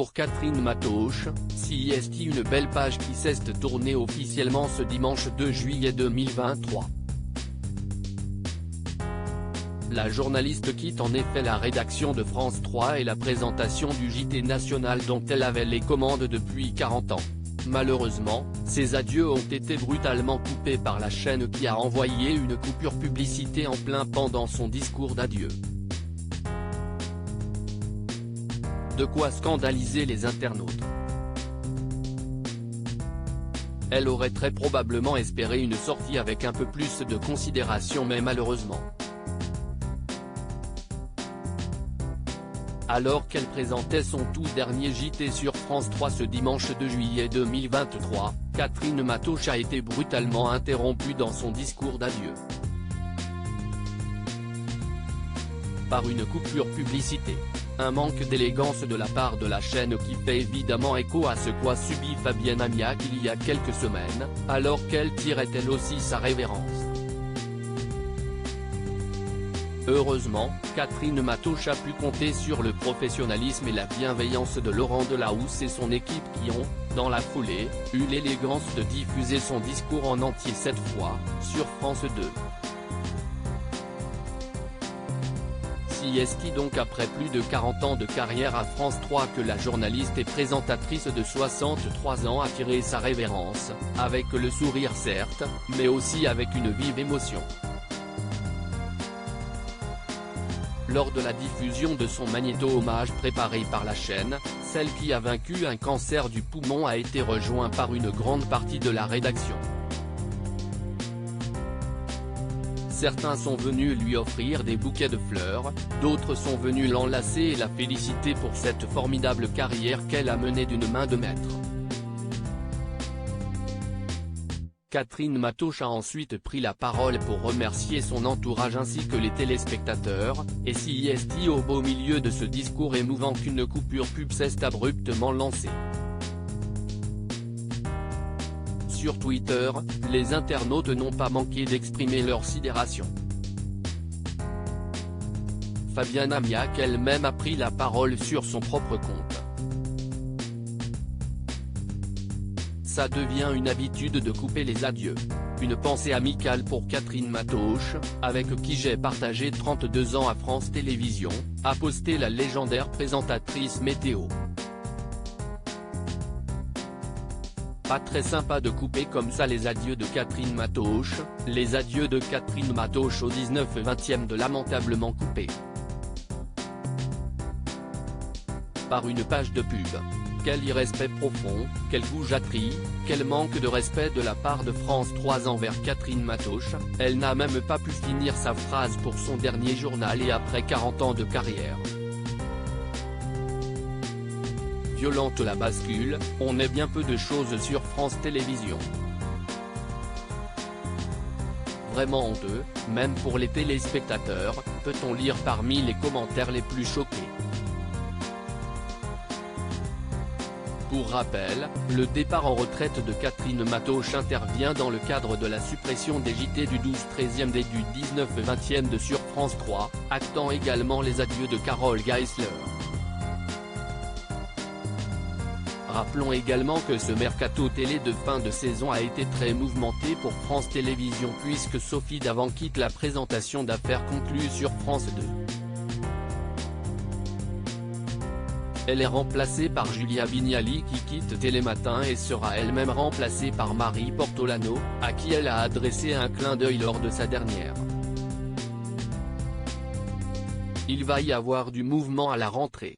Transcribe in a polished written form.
pour Catherine Matoche, CIST une belle page qui s'est tournée officiellement ce dimanche 2 juillet 2023. La journaliste quitte en effet la rédaction de France 3 et la présentation du JT national dont elle avait les commandes depuis 40 ans. Malheureusement, ces adieux ont été brutalement coupés par la chaîne qui a envoyé une coupure publicité en plein pendant son discours d'adieu. De quoi scandaliser les internautes. Elle aurait très probablement espéré une sortie avec un peu plus de considération mais malheureusement. Alors qu'elle présentait son tout dernier JT sur France 3 ce dimanche 2 juillet 2023, Catherine Matoche a été brutalement interrompue dans son discours d'adieu par une coupure publicité. Un manque d'élégance de la part de la chaîne qui fait évidemment écho à ce qu'a subi Fabienne Amiac il y a quelques semaines, alors qu'elle tirait elle aussi sa révérence. Heureusement, Catherine Matoche a pu compter sur le professionnalisme et la bienveillance de Laurent Delahousse et son équipe qui ont, dans la foulée, eu l'élégance de diffuser son discours en entier cette fois, sur France 2. CIST donc après plus de 40 ans de carrière à France 3 que la journaliste et présentatrice de 63 ans a tiré sa révérence, avec le sourire certes, mais aussi avec une vive émotion. Lors de la diffusion de son magnéto-hommage préparé par la chaîne, celle qui a vaincu un cancer du poumon a été rejointe par une grande partie de la rédaction. Certains sont venus lui offrir des bouquets de fleurs, d'autres sont venus l'enlacer et la féliciter pour cette formidable carrière qu'elle a menée d'une main de maître. Catherine Matoche a ensuite pris la parole pour remercier son entourage ainsi que les téléspectateurs, et CIST au beau milieu de ce discours émouvant qu'une coupure pub s'est abruptement lancée. Sur Twitter, les internautes n'ont pas manqué d'exprimer leur sidération. Fabienne Amiac elle-même a pris la parole sur son propre compte. Ça devient une habitude de couper les adieux. Une pensée amicale pour Catherine Matoche, avec qui j'ai partagé 32 ans à France Télévisions, a posté la légendaire présentatrice météo. Pas très sympa de couper comme ça les adieux de Catherine Matoche, les adieux de Catherine Matoche au 19/20e de lamentablement coupés par une page de pub. Quel irrespect profond, quelle goujaterie, quel manque de respect de la part de France 3 envers Catherine Matoche, elle n'a même pas pu finir sa phrase pour son dernier journal et après 40 ans de carrière. Violente la bascule, on est bien peu de choses sur France Télévisions. Vraiment honteux, même pour les téléspectateurs, peut-on lire parmi les commentaires les plus choqués. Pour rappel, le départ en retraite de Catherine Matoche intervient dans le cadre de la suppression des JT du 12/13e et du 19/20e de sur France 3, actant également les adieux de Carole Geisler. Rappelons également que ce mercato télé de fin de saison a été très mouvementé pour France Télévisions puisque Sophie Davant quitte la présentation d'affaires conclues sur France 2. Elle est remplacée par Julia Vignali qui quitte Télématin et sera elle-même remplacée par Marie Portolano, à qui elle a adressé un clin d'œil lors de sa dernière. Il va y avoir du mouvement à la rentrée.